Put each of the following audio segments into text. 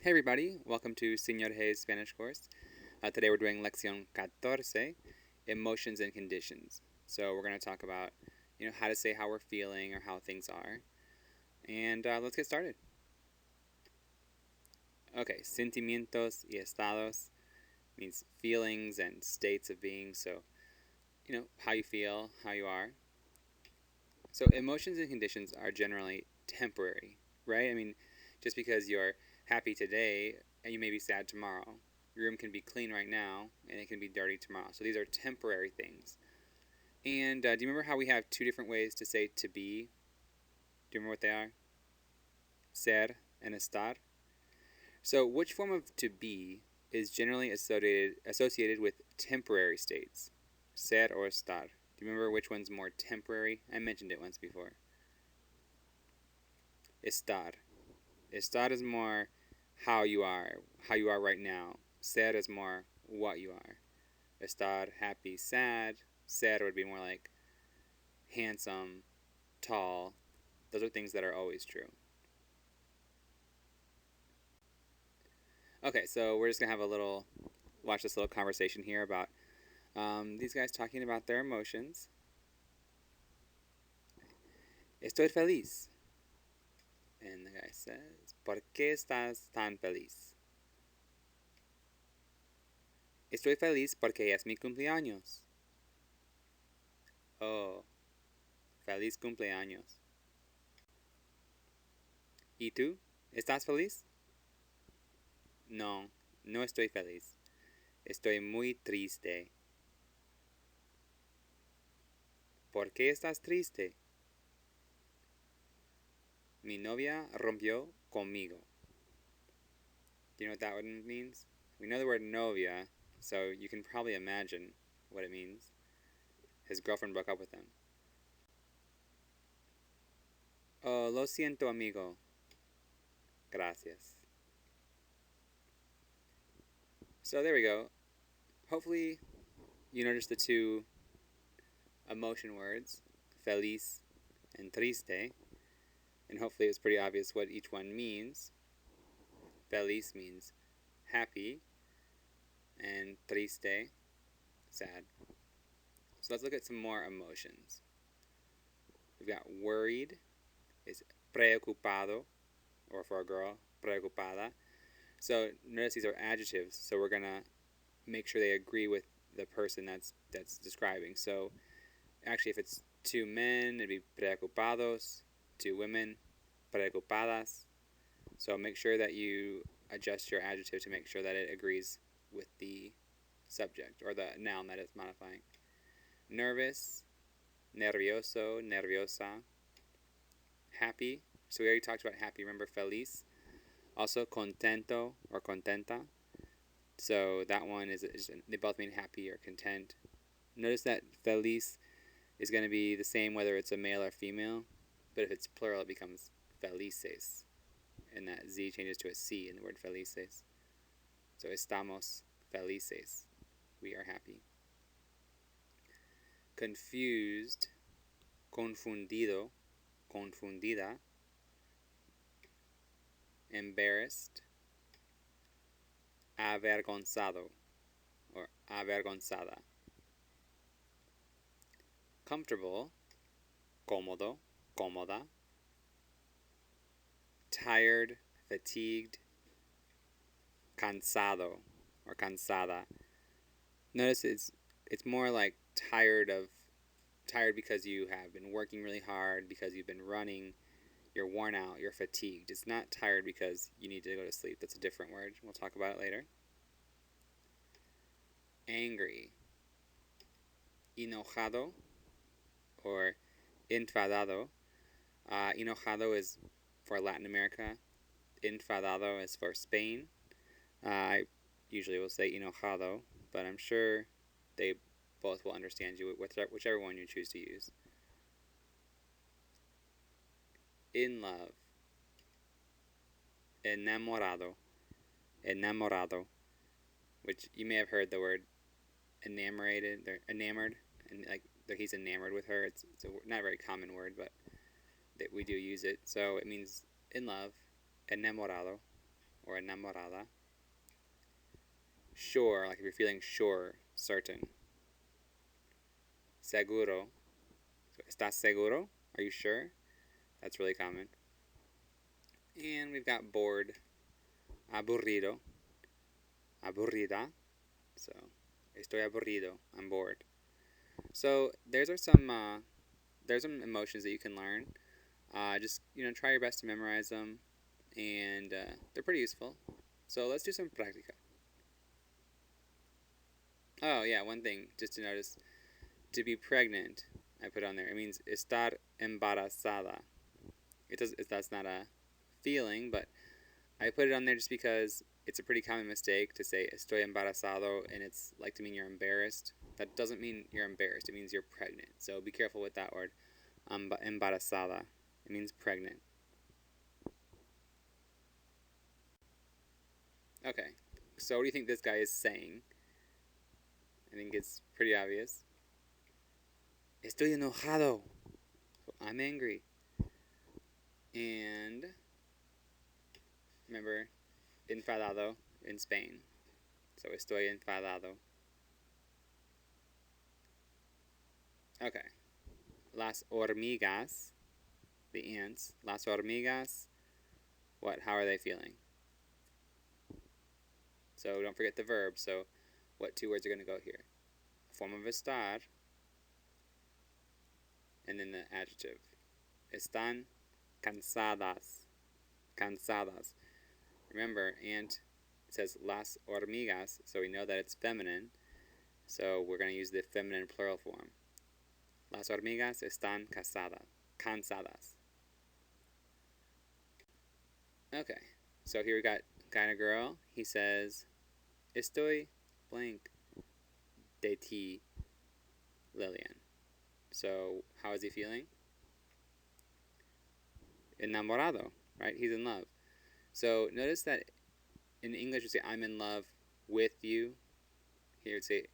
Hey everybody, welcome to Señor Spanish course. Today we're doing Lección 14, emotions and conditions. So we're going to talk about, how to say how we're feeling or how things are. And let's get started. Okay, sentimientos y estados means feelings and states of being. So, how you feel, how you are. So emotions and conditions are generally temporary, right? I mean, just because you're happy today and you may be sad tomorrow. Your room can be clean right now and it can be dirty tomorrow. So these are temporary things. And do you remember how we have two different ways to say to be? Do you remember what they are? Ser and estar. So which form of to be is generally associated with temporary states? Ser or estar. Do you remember which one's more temporary? I mentioned it once before. Estar. Estar is more how you are right now. Ser is more what you are. Estar, happy, sad. Ser would be more like handsome, tall. Those are things that are always true. Okay, so we're just going to have watch this little conversation here about these guys talking about their emotions. Estoy feliz. And the guy says, ¿Por qué estás tan feliz? Estoy feliz porque es mi cumpleaños. Oh, feliz cumpleaños. ¿Y tú? ¿Estás feliz? No, no estoy feliz. Estoy muy triste. ¿Por qué estás triste? Mi novia rompió conmigo. Do you know what that one means? We know the word novia, so you can probably imagine what it means. His girlfriend broke up with him. Oh, lo siento, amigo. Gracias. So there we go. Hopefully you noticed the two emotion words, feliz and triste, and hopefully it was pretty obvious what each one means. Feliz means happy, and triste, sad. So let's look at some more emotions. We've got worried is preocupado, or for a girl, preocupada. So notice these are adjectives, so we're going to make sure they agree with the person that's describing. So actually if it's two men, it'd be preocupados, two women, preocupadas. So make sure that you adjust your adjective to make sure that it agrees with the subject or the noun that it's modifying. Nervous, nervioso, nerviosa. Happy, so we already talked about happy, remember feliz. Also contento or contenta. So that one is they both mean happy or content. Notice that feliz is going to be the same whether it's a male or female, but if it's plural it becomes felices. And that Z changes to a C in the word felices. So estamos felices. We are happy. Confused, confundido, confundida. Embarrassed, avergonzado, or avergonzada. Comfortable, cómodo, cómoda. Tired, fatigued, cansado, or cansada. Notice it's more like tired because you have been working really hard, because you've been running, you're worn out, you're fatigued. It's not tired because you need to go to sleep. That's a different word. We'll talk about it later. Angry, enojado, or enfadado. Enojado is for Latin America. Enfadado is for Spain. I usually will say enojado, but I'm sure they both will understand you, whichever one you choose to use. In love, enamorado, enamorado, which you may have heard the word enamored, and like he's enamored with her. It's not a very common word, but we do use it. So it means in love, enamorado. or enamorada. Sure, like if you're feeling sure, certain. Seguro. So, ¿estás seguro? Are you sure? That's really common. And we've got bored. Aburrido. Aburrida. So, estoy aburrido. I'm bored. So, there's some emotions that you can learn. Just, try your best to memorize them. And they're pretty useful. So, let's do some práctica. Oh, yeah, one thing just to notice. To be pregnant, I put on there. It means estar embarazada. That's not a feeling, but I put it on there just because it's a pretty common mistake to say estoy embarazado, and it's like to mean you're embarrassed. That doesn't mean you're embarrassed. It means you're pregnant. So be careful with that word. Embarazada. It means pregnant. Okay. So what do you think this guy is saying? I think it's pretty obvious. Estoy enojado. So I'm angry. And remember, enfadado in Spain. So estoy enfadado. Okay. Las hormigas, the ants. Las hormigas, how are they feeling? So don't forget the verb. So what two words are going to go here? A form of estar, and then the adjective. Están cansadas. Cansadas. Remember, ant says las hormigas, so we know that it's feminine. So we're going to use the feminine plural form. Las hormigas están cansadas. Okay, so here we got guy and a girl. He says, estoy blank de ti, Lillian. So how is he feeling? Enamorado, right? He's in love. So notice that in English we say I'm in love with you. Here we say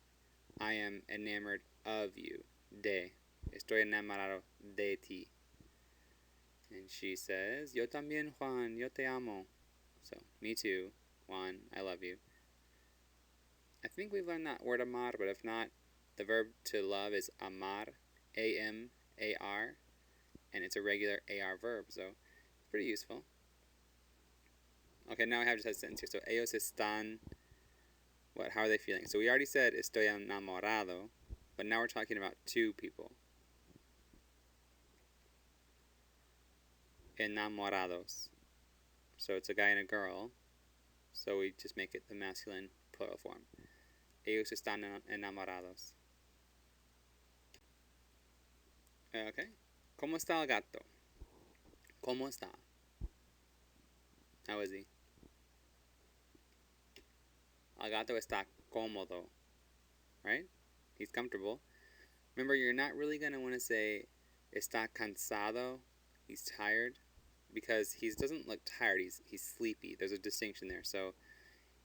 I am enamored of you. De. Estoy enamorado de ti. And she says, yo también, Juan, yo te amo. So, me too, Juan, I love you. I think we've learned that word amar, but if not, the verb to love is amar, A-M-A-R, and it's a regular AR verb, so it's pretty useful. Okay, now I have just a sentence here. So, ellos están, how are they feeling? So we already said estoy enamorado, but now we're talking about two people. Enamorados. So it's a guy and a girl, so we just make it the masculine plural form. Ellos están enamorados. Okay. ¿Cómo está el gato? ¿Cómo está? How is he? El gato está cómodo, right? He's comfortable. Remember, you're not really going to want to say está cansado, he's tired, because he doesn't look tired, he's sleepy. There's a distinction there. So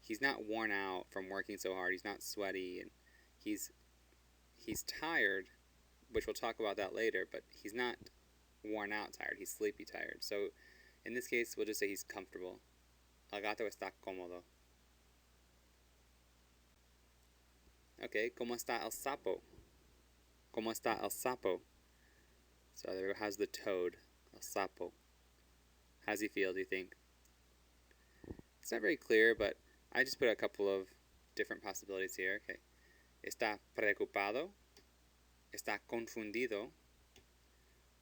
he's not worn out from working so hard, he's not sweaty, and he's tired, which we'll talk about that later, but he's not worn out tired, he's sleepy tired. So in this case, we'll just say he's comfortable. El gato está cómodo. Okay, ¿cómo está el sapo? ¿Cómo está el sapo? So there has the toad, el sapo. How does he feel, do you think? It's not very clear, but I just put a couple of different possibilities here. Okay. Está preocupado, está confundido,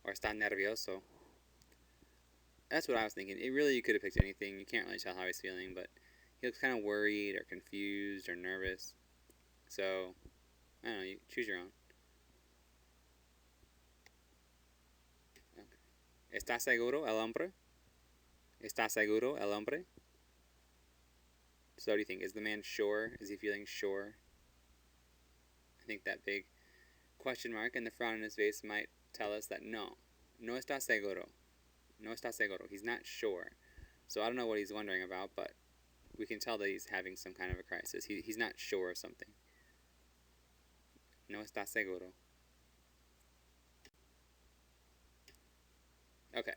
or está nervioso. That's what I was thinking. You could have picked anything. You can't really tell how he's feeling, but he looks kind of worried or confused or nervous. So, I don't know, you choose your own. Okay. ¿Está seguro el hombre? ¿Está seguro el hombre? So what do you think? Is the man sure? Is he feeling sure? I think that big question mark and the frown on his face might tell us that no está seguro. No está seguro. He's not sure. So I don't know what he's wondering about, but we can tell that he's having some kind of a crisis. He's not sure of something. No está seguro. Okay.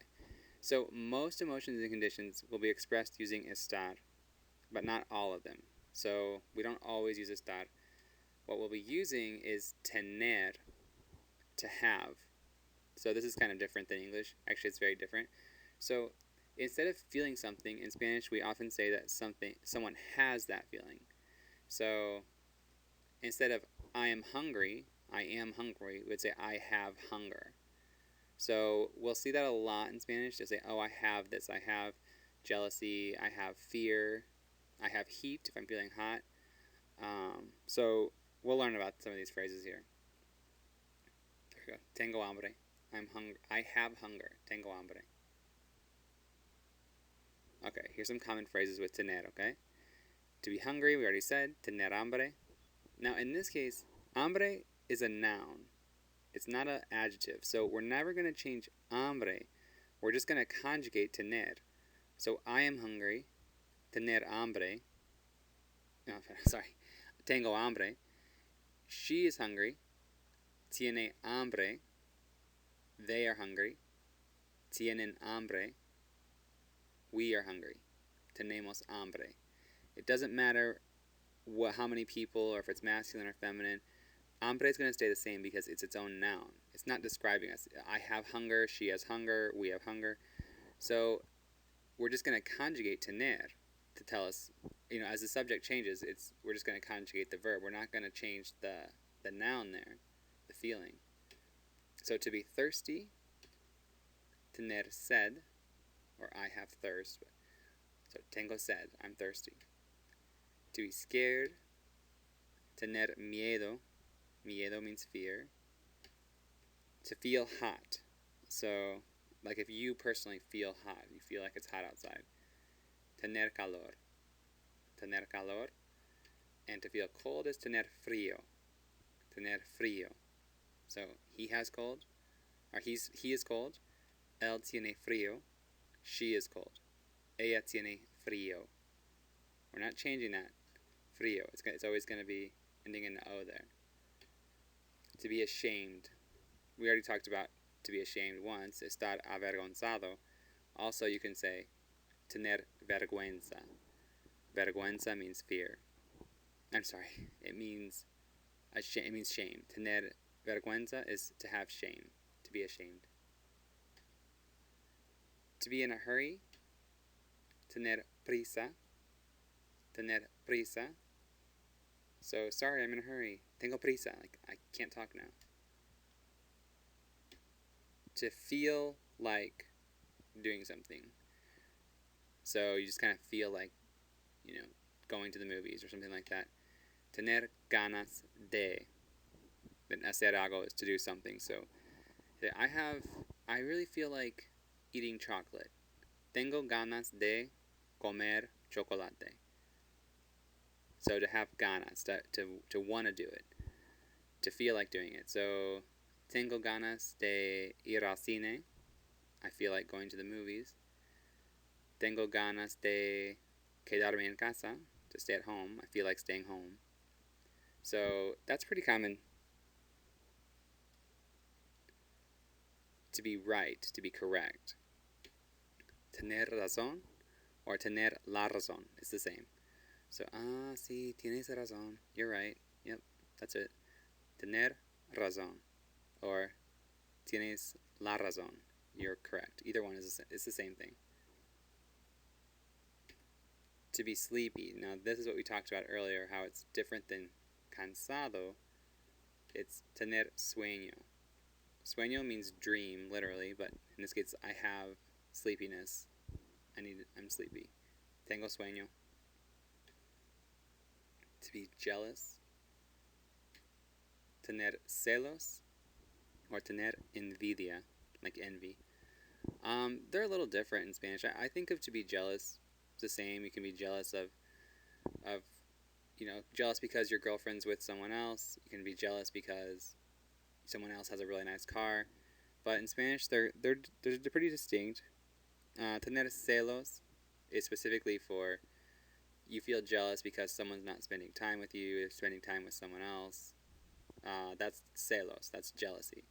So most emotions and conditions will be expressed using estar. but not all of them. So we don't always use estar. What we'll be using is tener, to have. So this is kind of different than English. Actually, it's very different. So instead of feeling something, in Spanish we often say that someone has that feeling. So instead of I am hungry, we would say I have hunger. So we'll see that a lot in Spanish. They'll say, oh, I have this. I have jealousy. I have fear. I have heat if I'm feeling hot. So we'll learn about some of these phrases here. There we go. Tengo hambre. I'm hungry. I have hunger. Tengo hambre. Okay, here's some common phrases with tener, okay? To be hungry, we already said. Tener hambre. Now, in this case, hambre is a noun. It's not an adjective. So we're never going to change hambre. We're just going to conjugate tener. So I am hungry. Tener hambre. No, sorry. Tengo hambre. She is hungry. Tiene hambre. They are hungry. Tienen hambre. We are hungry. Tenemos hambre. It doesn't matter how many people, or if it's masculine or feminine. Hambre is going to stay the same because it's its own noun. It's not describing us. I have hunger. She has hunger. We have hunger. So we're just going to conjugate tener to tell us, as the subject changes, we're just going to conjugate the verb. We're not going to change the noun there, the feeling. So to be thirsty, tener sed, or I have thirst. So tengo sed, I'm thirsty. To be scared, tener miedo. Miedo means fear. To feel hot. So, like if you personally feel hot, you feel like it's hot outside. Tener calor. Tener calor. And to feel cold is tener frío. Tener frío. So, he has cold, or he is cold. Él tiene frío. She is cold. Ella tiene frío. We're not changing that. Frío. It's always going to be ending in the O there. To be ashamed. We already talked about to be ashamed once. Estar avergonzado. Also, you can say tener vergüenza. Vergüenza means fear. I'm sorry. It means shame. Tener vergüenza is to have shame. To be ashamed. To be in a hurry. Tener prisa. Tener prisa. So, sorry, I'm in a hurry. Tengo prisa. Like, I can't talk now. To feel like doing something. So, you just kind of feel like, going to the movies or something like that. Tener ganas de. Then hacer algo is to do something. So, I really feel like eating chocolate. Tengo ganas de comer chocolate. So to have ganas, to want to do it, to feel like doing it. So, tengo ganas de ir al cine. I feel like going to the movies. Tengo ganas de quedarme en casa, to stay at home. I feel like staying home. So that's pretty common. To be right, to be correct. Tener razón or tener la razón is the same. So, sí, tienes razón. You're right. Yep, that's it. Tener razón. Or tienes la razón. You're correct. Either one is the same thing. To be sleepy. Now, this is what we talked about earlier, how it's different than cansado. It's tener sueño. Sueño means dream, literally, but in this case, I have sleepiness. I'm sleepy. Tengo sueño. To be jealous. Tener celos. Or tener envidia, like envy. They're a little different in Spanish. I think of to be jealous, it's the same. You can be jealous of jealous because your girlfriend's with someone else. You can be jealous because someone else has a really nice car. But in Spanish, they're pretty distinct. Tener celos is specifically for you feel jealous because someone's not spending time with you, you're spending time with someone else. That's celos, that's jealousy.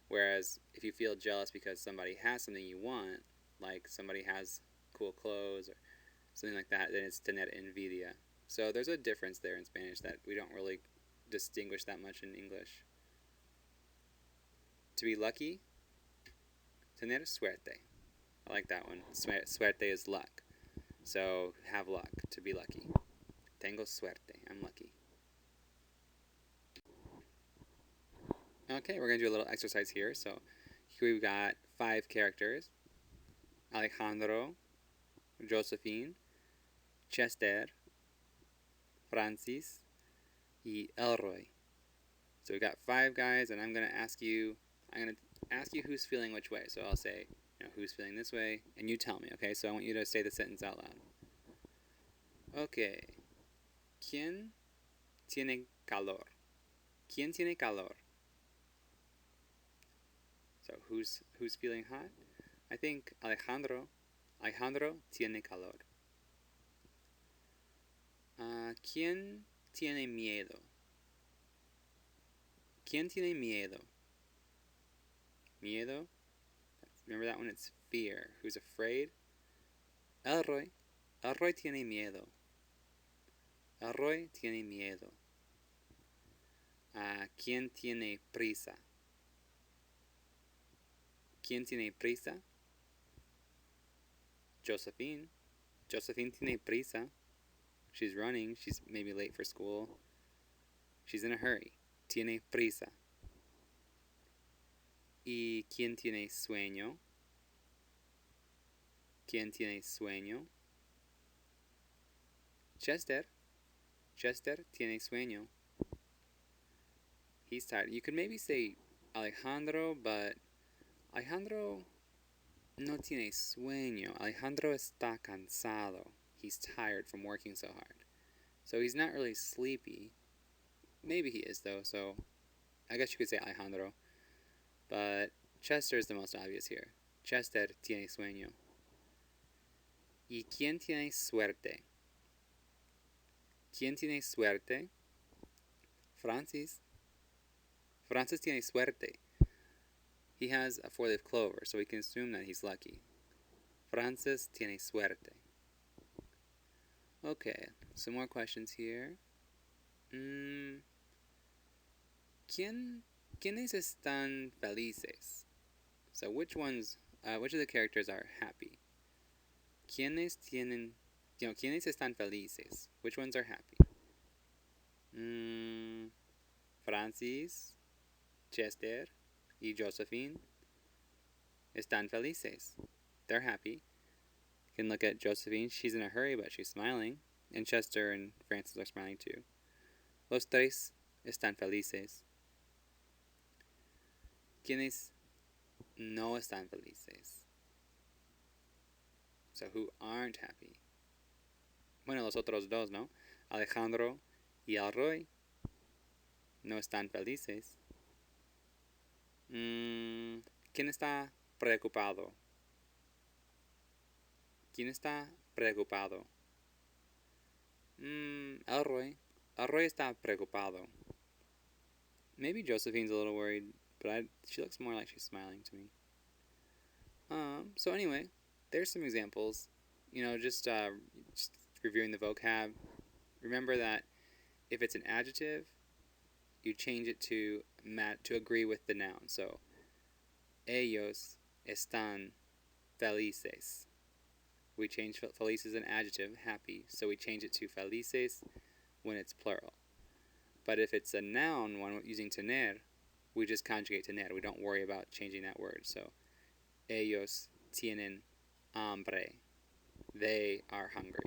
Whereas if you feel jealous because somebody has something you want, like somebody has cool clothes or something like that, then it's tener envidia. So there's a difference there in Spanish that we don't really distinguish that much in English. To be lucky, tener suerte. I like that one. Suerte is luck. So have luck, to be lucky. Tengo suerte. I'm lucky. Okay, we're going to do a little exercise here. So here we've got 5 characters. Alejandro, Josephine, Chester, Francis, y Elroy. So we got 5 guys, and I'm going to ask you who's feeling which way. So I'll say, who's feeling this way, and you tell me, okay? So I want you to say the sentence out loud. Okay. ¿Quién tiene calor? ¿Quién tiene calor? So who's feeling hot? I think Alejandro tiene calor. ¿Quién tiene miedo? ¿Quién tiene miedo? Miedo? Remember that one? It's fear. Who's afraid? Elroy tiene miedo. Elroy tiene miedo. ¿Quién tiene prisa? ¿Quién tiene prisa? Josephine tiene prisa. She's running. She's maybe late for school. She's in a hurry. Tiene prisa. ¿Y quién tiene sueño? ¿Quién tiene sueño? Chester tiene sueño. He's tired. You could maybe say Alejandro, but Alejandro no tiene sueño. Alejandro está cansado. He's tired from working so hard. So he's not really sleepy. Maybe he is, though, so I guess you could say Alejandro. But Chester is the most obvious here. Chester tiene sueño. ¿Y quién tiene suerte? ¿Quién tiene suerte? Francis tiene suerte. He has a 4-leaf clover, so we can assume that he's lucky. Francis tiene suerte. Okay, some more questions here. ¿Quiénes están felices? So which of the characters are happy? ¿Quiénes están felices? Which ones are happy? Francis, Chester, y Josephine están felices. They're happy. You can look at Josephine. She's in a hurry, but she's smiling. And Chester and Francis are smiling too. Los tres están felices. ¿Quiénes no están felices? So who aren't happy? Bueno, los otros dos, ¿no? Alejandro y Elroy no están felices. ¿Quién está preocupado? ¿Quién está preocupado? Elroy está preocupado. Maybe Josephine's a little worried, but she looks more like she's smiling to me. So anyway, there's some examples. Just reviewing the vocab. Remember that if it's an adjective, you change it to agree with the noun. So, ellos están felices. We change felices as an adjective, happy, so we change it to felices when it's plural. But if it's a noun, one using tener, we just conjugate tener. We don't worry about changing that word. So, ellos tienen hambre. They are hungry.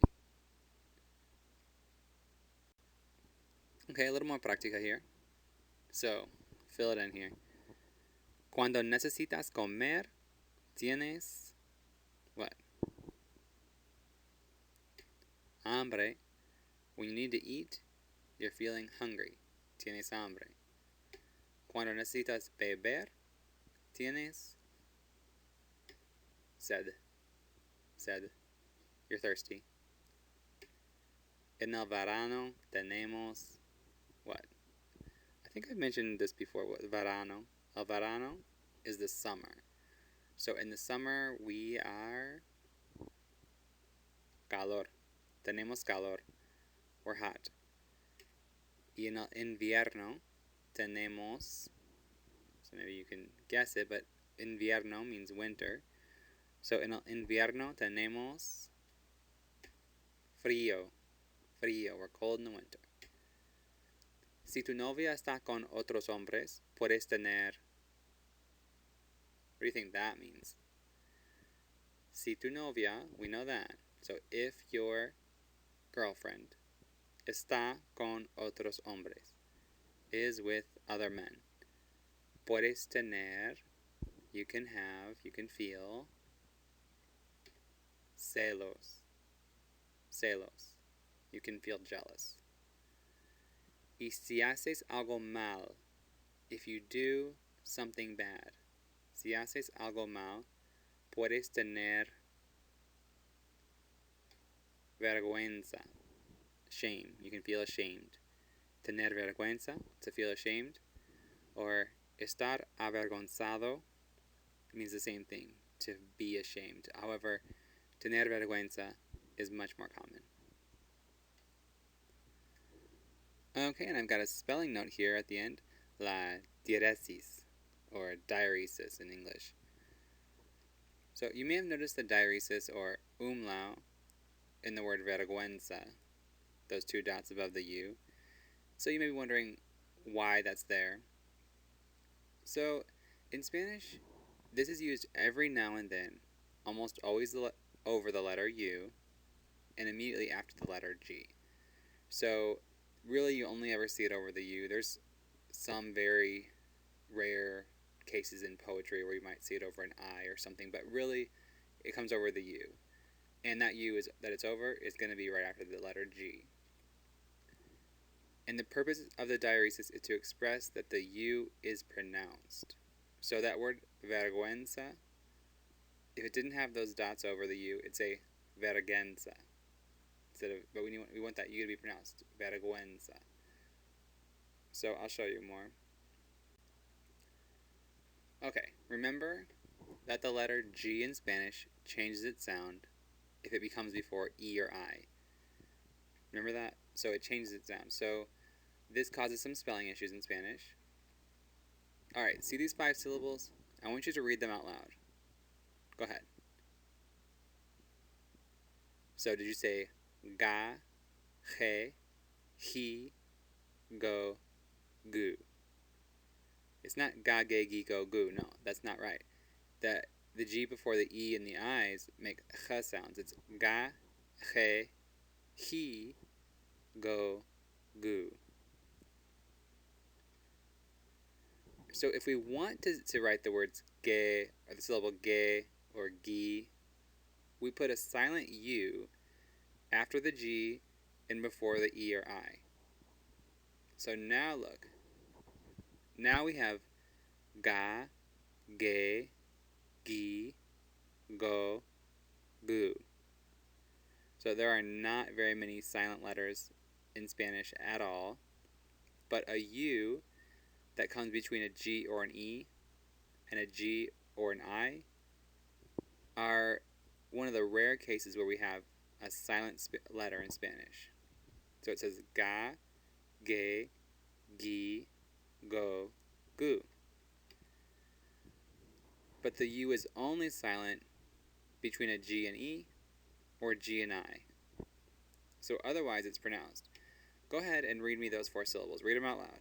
Okay, a little more práctica here. So, fill it in here. Cuando necesitas comer, tienes what? Hambre. When you need to eat, you're feeling hungry. Tienes hambre. Cuando necesitas beber, tienes sed. Sed. You're thirsty. En el verano tenemos what? I think I've mentioned this before. What verano? El verano is the summer. So in the summer we are calor. tenemos calor. We're hot. Y en el invierno tenemos, so maybe you can guess it, but invierno means winter. So en el invierno tenemos frío. Frío, we're cold in the winter. Si tu novia está con otros hombres, puedes tener... What do you think that means? Si tu novia, we know that. So if your girlfriend está con otros hombres, is with other men. Puedes tener, you can have, you can feel, celos. Celos. You can feel jealous. Y si haces algo mal, if you do something bad, si haces algo mal, puedes tener vergüenza. Shame. You can feel ashamed. Tener vergüenza, to feel ashamed. Or estar avergonzado means the same thing, to be ashamed. However, tener vergüenza is much more common. Okay, and I've got a spelling note here at the end. La diéresis, or diaresis in English. So you may have noticed the diaresis, or umlaut, in the word vergüenza, those two dots above the U. So you may be wondering why that's there. So in Spanish, this is used every now and then, almost always over the letter U, and immediately after the letter G. So really you only ever see it over the U. There's some very rare cases in poetry where you might see it over an I or something, but really it comes over the U. And that U that it's over is going to be right after the letter G. And the purpose of the diaresis is to express that the U is pronounced. So that word vergüenza, if it didn't have those dots over the U, it'd say vergüenza. But we want that U to be pronounced vergüenza. So I'll show you more. Okay, remember that the letter G in Spanish changes its sound if it becomes before E or I. Remember that? So it changes its sound. So this causes some spelling issues in Spanish. Alright, see these 5 syllables? I want you to read them out loud. Go ahead. So did you say ga, ge, he, go, gu? It's not ga, ge, gi, go, gu. No, that's not right. The G before the E and the I's make ch sounds. It's ga, ge, he, go, gu. So if we want to write the words ge, or the syllable ge, or gi, we put a silent U after the G and before the E or I. So now look. Now we have ga, ge, gi, go, gu. So there are not very many silent letters in Spanish at all, but a U that comes between a G or an E and a G or an I are one of the rare cases where we have a silent letter in Spanish. So it says ga, ge, gi, go, gu. But the U is only silent between a G and E or G and I. So otherwise it's pronounced. Go ahead and read me those 4 syllables. Read them out loud.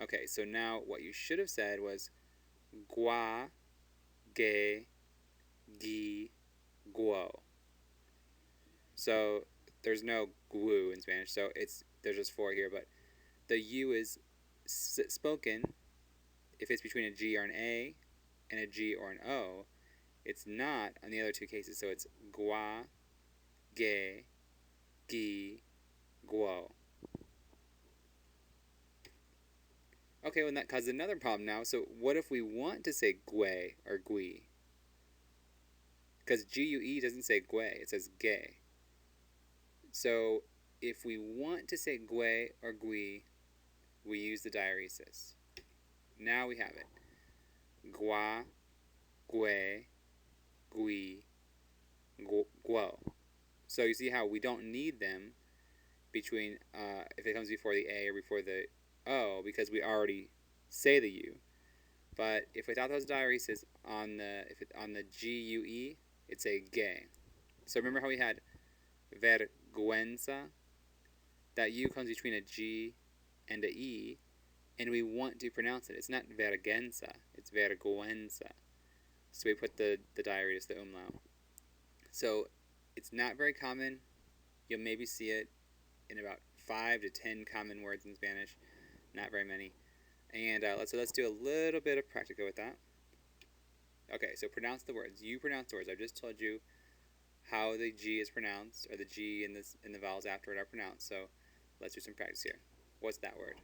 Okay, so now what you should have said was gua, ge, gi, guo. So there's no gu in Spanish, so there's just 4 here, but the U is spoken if it's between a G or an A and a G or an O. It's not on the other 2 cases, so it's gua, ge, gi, guo. Okay, well, that causes another problem now. So what if we want to say gue or gui? Because G-U-E doesn't say gue, it says ge. So if we want to say gue or gui, we use the diaresis. Now we have it. Gua, gue, gui, So you see how we don't need them between if it comes before the A or before the O because we already say the U. But if without those diaeresis on the GUE, it's a gay. So remember how we had vergüenza? That U comes between a G and a E, and we want to pronounce it. It's not vergüenza, it's vergüenza. So we put the diaeresis, the umlaut. So it's not very common. You'll maybe see it in about 5 to 10 common words in Spanish. Not very many. And let's do a little bit of practical with that. Okay, so pronounce the words. You pronounce the words. I've just told you how the G is pronounced, or the G and the vowels after it are pronounced. So let's do some practice here. What's that word?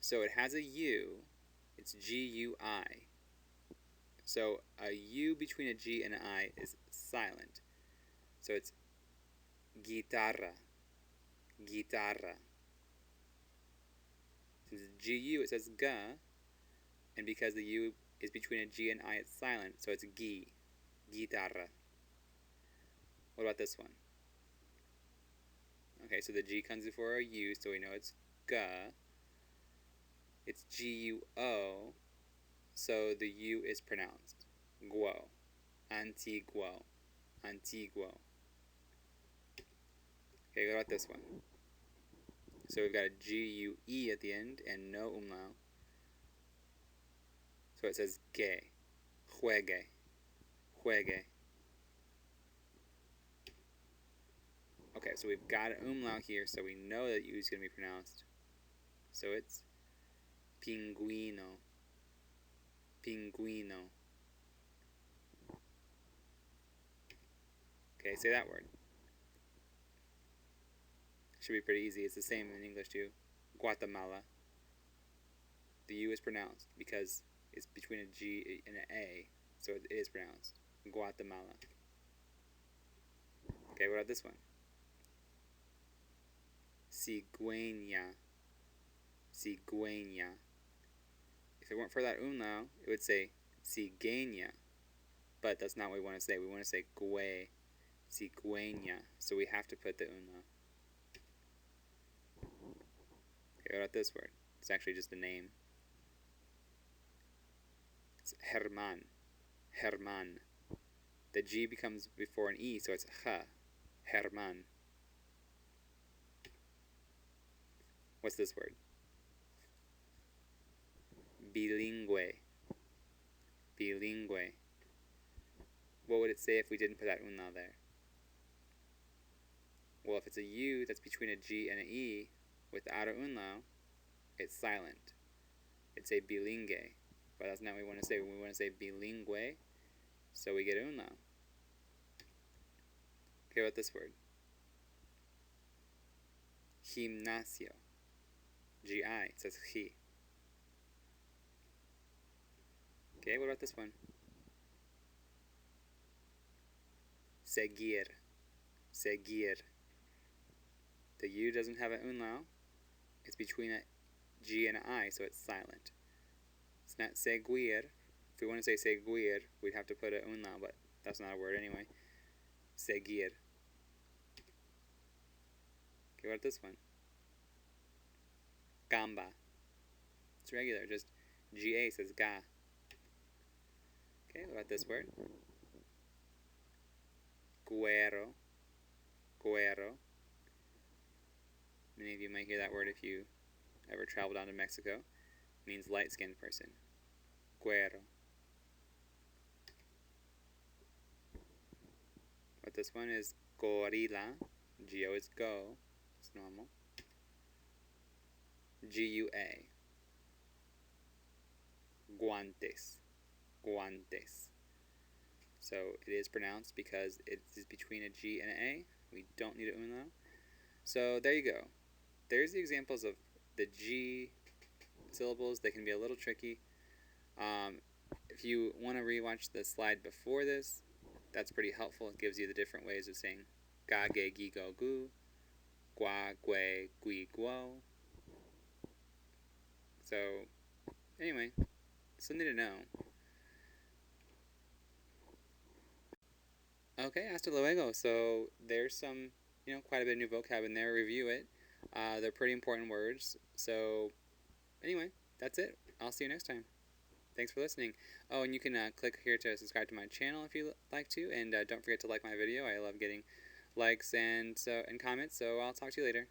So it has a U. It's G-U-I. So a U between a G and an I is silent. So it's guitarra. Guitarra. Since it's G-U, it says ga. And because the U is between a G and I, it's silent. So it's gi. Guitarra. What about this one? Okay, so the G comes before a U, so we know it's ga. It's G-U-O, so the U is pronounced. Guo. Antiguo. Antiguo. Okay, what about this one? So we've got a G-U-E at the end and no umlaut. So it says que. Juegue. Juegue. Okay, so we've got an umlaut here, so we know that U is going to be pronounced. So it's pingüino. Pingüino. Okay, say that word. Should be pretty easy. It's the same in English too. Guatemala. The U is pronounced because it's between a G and an A, so it is pronounced. Guatemala. Okay, what about this one? Cigüeña. Cigüeña. If it weren't for that umlaut, it would say cigueña. But that's not what we want to say. We want to say gue. Cigüeña. So we have to put the umlaut. Okay, what about this word? It's actually just a name. It's Herman. Herman. The G becomes before an E, so it's ha. Herman. What's this word? Bilingüe. Bilingüe. What would it say if we didn't put that umlaut there? Well, if it's a U that's between a G and an E without an umlaut, it's silent. It's a bilingue. But that's not what we want to say. We want to say bilingüe, so we get umlaut. Okay, what about this word? Gimnasio. G-I. It says gi. Okay, what about this one? Seguir. Seguir. The U doesn't have an umlaut. It's between a G and an I, so it's silent. It's not seguir. If we want to say seguir, we'd have to put an umlaut, but that's not a word anyway. Seguir. Okay, what about this one? Gamba. It's regular, just G-A says ga. Okay, what about this word? Cuero. Cuero. Many of you might hear that word if you ever travel down to Mexico. It means light-skinned person. Cuero. But this one is gorila. G-O is go. It's normal. G-U-A. Guantes. Guantes. So it is pronounced because it is between a G and an A. We don't need an umlaut. So there you go. There's the examples of the G syllables. They can be a little tricky. If you want to rewatch the slide before this, that's pretty helpful. It gives you the different ways of saying ga, ge, gi, go, gu, gua, gue, gui, guo. So, anyway, something to know. Okay, hasta luego. So there's some, quite a bit of new vocab in there. Review it. They're pretty important words. So anyway, that's it. I'll see you next time. Thanks for listening. Oh, and you can click here to subscribe to my channel if you like to, and don't forget to like my video. I love getting likes and comments. So I'll talk to you later.